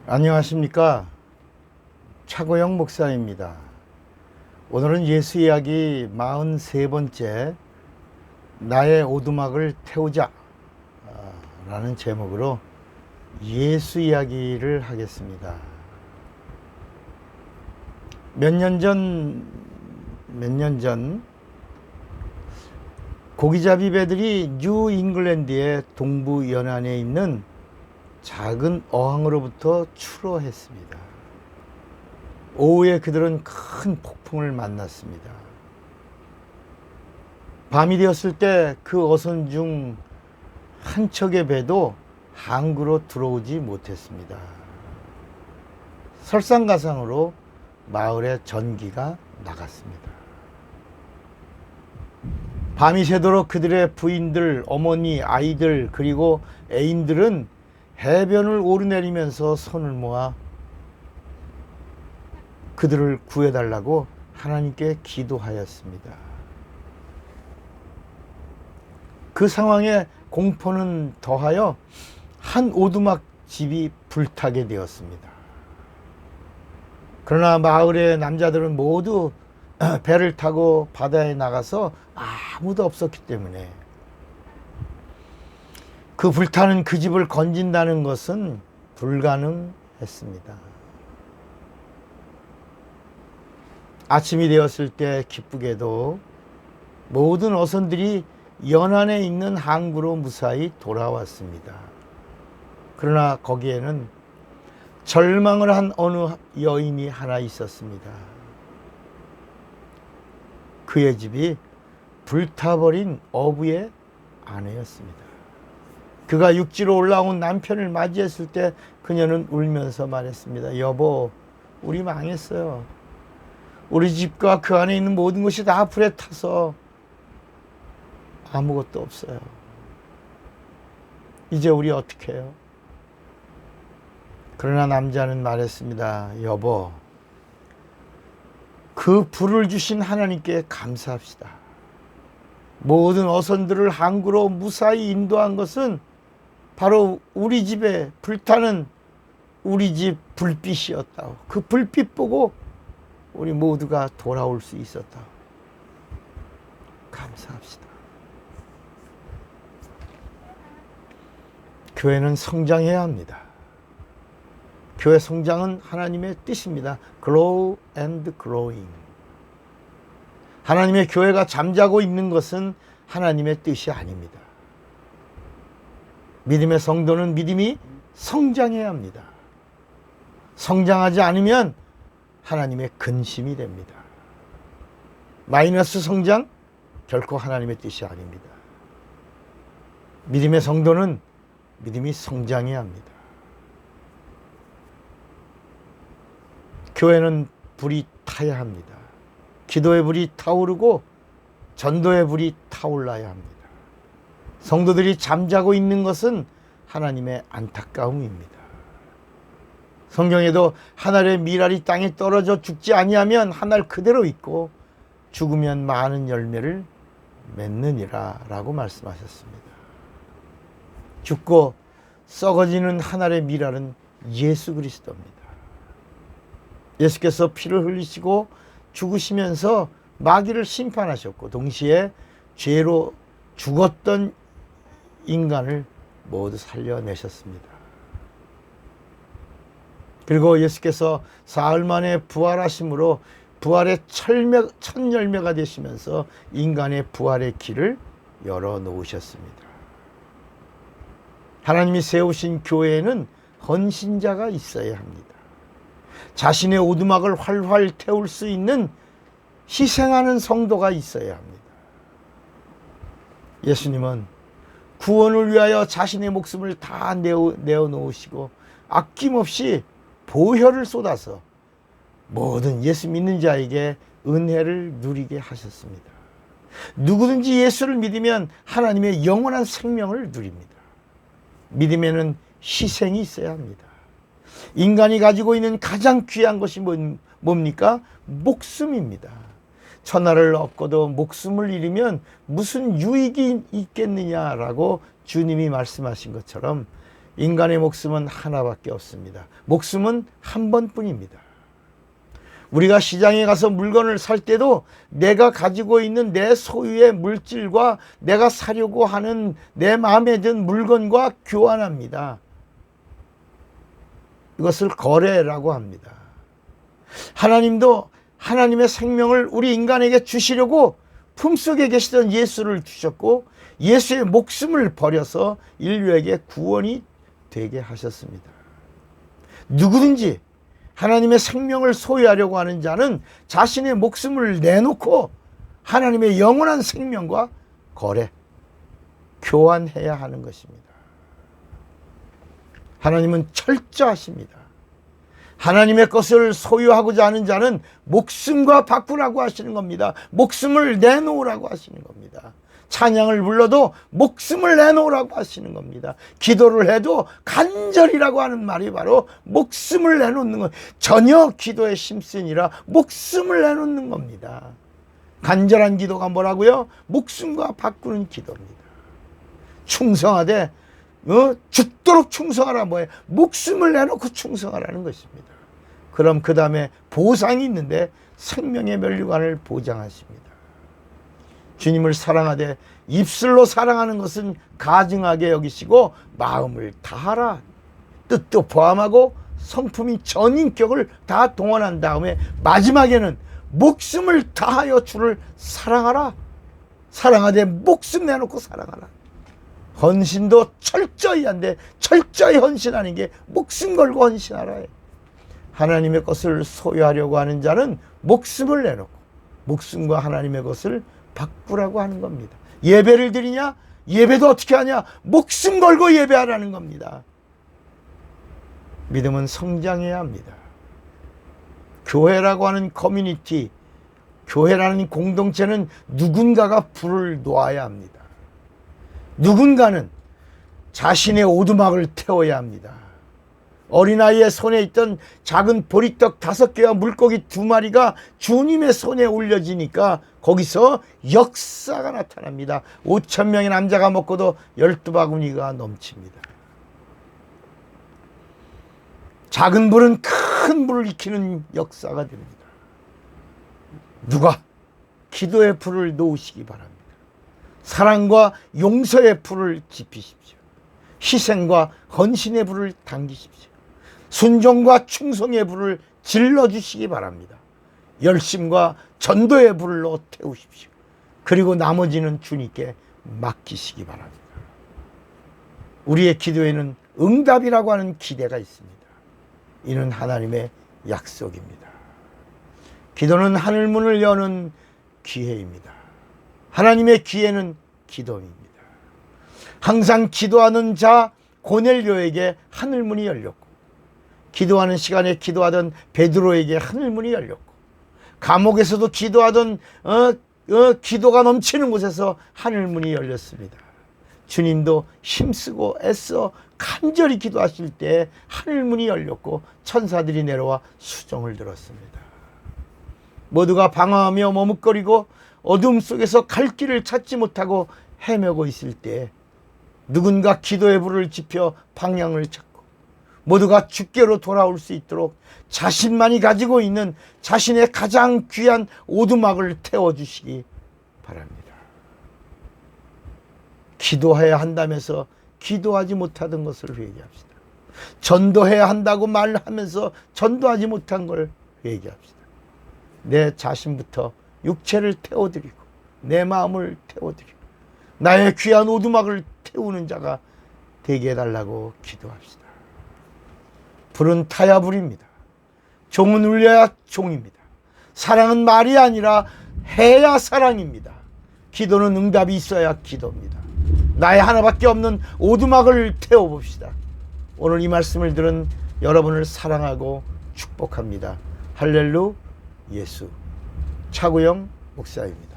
안녕하십니까. 차고영 목사입니다. 오늘은 예수 이야기 43번째 나의 오두막을 태우자 라는 제목으로 예수 이야기를 하겠습니다. 몇 년 전 고기잡이 배들이 뉴 잉글랜드의 동부 연안에 있는 작은 어항으로부터 출어했습니다. 오후에 그들은 큰 폭풍을 만났습니다. 밤이 되었을 때 그 어선 중 한 척의 배도 항구로 들어오지 못했습니다. 설상가상으로 마을의 전기가 나갔습니다. 밤이 새도록 그들의 부인들, 어머니, 아이들 그리고 애인들은 해변을 오르내리면서 손을 모아 그들을 구해달라고 하나님께 기도하였습니다. 그 상황에 공포는 더하여 한 오두막 집이 불타게 되었습니다. 그러나 마을의 남자들은 모두 배를 타고 바다에 나가서 아무도 없었기 때문에 그 불타는 그 집을 건진다는 것은 불가능했습니다. 아침이 되었을 때 기쁘게도 모든 어선들이 연안에 있는 항구로 무사히 돌아왔습니다. 그러나 거기에는 절망을 한 어느 여인이 하나 있었습니다. 그의 집이 불타버린 어부의 아내였습니다. 그가 육지로 올라온 남편을 맞이했을 때 그녀는 울면서 말했습니다. 여보, 우리 망했어요. 우리 집과 그 안에 있는 모든 것이 다 불에 타서 아무것도 없어요. 이제 우리 어떻게 해요? 그러나 남자는 말했습니다. 여보, 그 불을 주신 하나님께 감사합시다. 모든 어선들을 항구로 무사히 인도한 것은 바로 우리 집에 불타는 우리 집 불빛이었다고. 그 불빛 보고 우리 모두가 돌아올 수 있었다고. 감사합시다. 교회는 성장해야 합니다. 교회 성장은 하나님의 뜻입니다. Grow and growing. 하나님의 교회가 잠자고 있는 것은 하나님의 뜻이 아닙니다. 믿음의 성도는 믿음이 성장해야 합니다. 성장하지 않으면 하나님의 근심이 됩니다. 마이너스 성장? 결코 하나님의 뜻이 아닙니다. 믿음의 성도는 믿음이 성장해야 합니다. 교회는 불이 타야 합니다. 기도의 불이 타오르고 전도의 불이 타올라야 합니다. 성도들이 잠자고 있는 것은 하나님의 안타까움입니다. 성경에도 하늘의 밀알이 땅에 떨어져 죽지 아니하면 하늘 그대로 있고 죽으면 많은 열매를 맺느니라 라고 말씀하셨습니다. 죽고 썩어지는 하늘의 밀알은 예수 그리스도입니다. 예수께서 피를 흘리시고 죽으시면서 마귀를 심판하셨고 동시에 죄로 죽었던 인간을 모두 살려내셨습니다. 그리고 예수께서 사흘 만에 부활하심으로 부활의 첫 열매가 되시면서 인간의 부활의 길을 열어놓으셨습니다. 하나님이 세우신 교회에는 헌신자가 있어야 합니다. 자신의 오두막을 활활 태울 수 있는 희생하는 성도가 있어야 합니다. 예수님은 구원을 위하여 자신의 목숨을 다 내어놓으시고 아낌없이 보혈을 쏟아서 모든 예수 믿는 자에게 은혜를 누리게 하셨습니다. 누구든지 예수를 믿으면 하나님의 영원한 생명을 누립니다. 믿음에는 희생이 있어야 합니다. 인간이 가지고 있는 가장 귀한 것이 뭡니까? 목숨입니다. 천하를 얻고도 목숨을 잃으면 무슨 유익이 있겠느냐라고 주님이 말씀하신 것처럼 인간의 목숨은 하나밖에 없습니다. 목숨은 한 번뿐입니다. 우리가 시장에 가서 물건을 살 때도 내가 가지고 있는 내 소유의 물질과 내가 사려고 하는 내 마음에 든 물건과 교환합니다. 이것을 거래라고 합니다. 하나님도 하나님의 생명을 우리 인간에게 주시려고 품속에 계시던 예수를 주셨고 예수의 목숨을 버려서 인류에게 구원이 되게 하셨습니다. 누구든지 하나님의 생명을 소유하려고 하는 자는 자신의 목숨을 내놓고 하나님의 영원한 생명과 거래, 교환해야 하는 것입니다. 하나님은 철저하십니다. 하나님의 것을 소유하고자 하는 자는 목숨과 바꾸라고 하시는 겁니다. 목숨을 내놓으라고 하시는 겁니다. 찬양을 불러도 목숨을 내놓으라고 하시는 겁니다. 기도를 해도 간절이라고 하는 말이 바로 목숨을 내놓는 것. 전혀 기도에 힘쓰니라 목숨을 내놓는 겁니다. 간절한 기도가 뭐라고요? 목숨과 바꾸는 기도입니다. 충성하되 죽도록 충성하라 뭐예요? 목숨을 내놓고 충성하라는 것입니다. 그럼 그 다음에 보상이 있는데 생명의 면류관을 보장하십니다. 주님을 사랑하되 입술로 사랑하는 것은 가증하게 여기시고 마음을 다하라. 뜻도 포함하고 성품이 전인격을 다 동원한 다음에 마지막에는 목숨을 다하여 주를 사랑하라. 사랑하되 목숨 내놓고 사랑하라. 헌신도 철저히 한데 철저히 헌신하는 게 목숨 걸고 헌신하라. 하나님의 것을 소유하려고 하는 자는 목숨을 내놓고 목숨과 하나님의 것을 바꾸라고 하는 겁니다. 예배를 드리냐? 예배도 어떻게 하냐? 목숨 걸고 예배하라는 겁니다. 믿음은 성장해야 합니다. 교회라고 하는 커뮤니티, 교회라는 공동체는 누군가가 불을 놓아야 합니다. 누군가는 자신의 오두막을 태워야 합니다. 어린아이의 손에 있던 작은 보리떡 5개와 물고기 2마리가 주님의 손에 올려지니까 거기서 역사가 나타납니다. 5,000명의 남자가 먹고도 12바구니가 넘칩니다. 작은 불은 큰 불을 일으키는 역사가 됩니다. 누가 기도의 불을 놓으시기 바랍니다. 사랑과 용서의 불을 지피십시오. 희생과 헌신의 불을 당기십시오. 순종과 충성의 불을 질러주시기 바랍니다. 열심과 전도의 불로 태우십시오. 그리고 나머지는 주님께 맡기시기 바랍니다. 우리의 기도에는 응답이라고 하는 기대가 있습니다. 이는 하나님의 약속입니다. 기도는 하늘문을 여는 기회입니다. 하나님의 기회는 기도입니다. 항상 기도하는 자 고넬료에게 하늘문이 열렸고 기도하는 시간에 기도하던 베드로에게 하늘문이 열렸고 감옥에서도 기도하던 기도가 넘치는 곳에서 하늘문이 열렸습니다. 주님도 힘쓰고 애써 간절히 기도하실 때 하늘문이 열렸고 천사들이 내려와 수정을 들었습니다. 모두가 방황하며 머뭇거리고 어둠 속에서 갈 길을 찾지 못하고 헤매고 있을 때 누군가 기도의 불을 지펴 방향을 찾고 모두가 주께로 돌아올 수 있도록 자신만이 가지고 있는 자신의 가장 귀한 오두막을 태워주시기 바랍니다. 기도해야 한다면서 기도하지 못하던 것을 회개합시다. 전도해야 한다고 말하면서 전도하지 못한 걸 회개합시다. 내 자신부터 육체를 태워드리고 내 마음을 태워드리고 나의 귀한 오두막을 태우는 자가 되게 해달라고 기도합시다. 불은 타야 불입니다. 종은 울려야 종입니다. 사랑은 말이 아니라 해야 사랑입니다. 기도는 응답이 있어야 기도입니다. 나의 하나밖에 없는 오두막을 태워봅시다. 오늘 이 말씀을 들은 여러분을 사랑하고 축복합니다. 할렐루 예수. 차구영 목사입니다.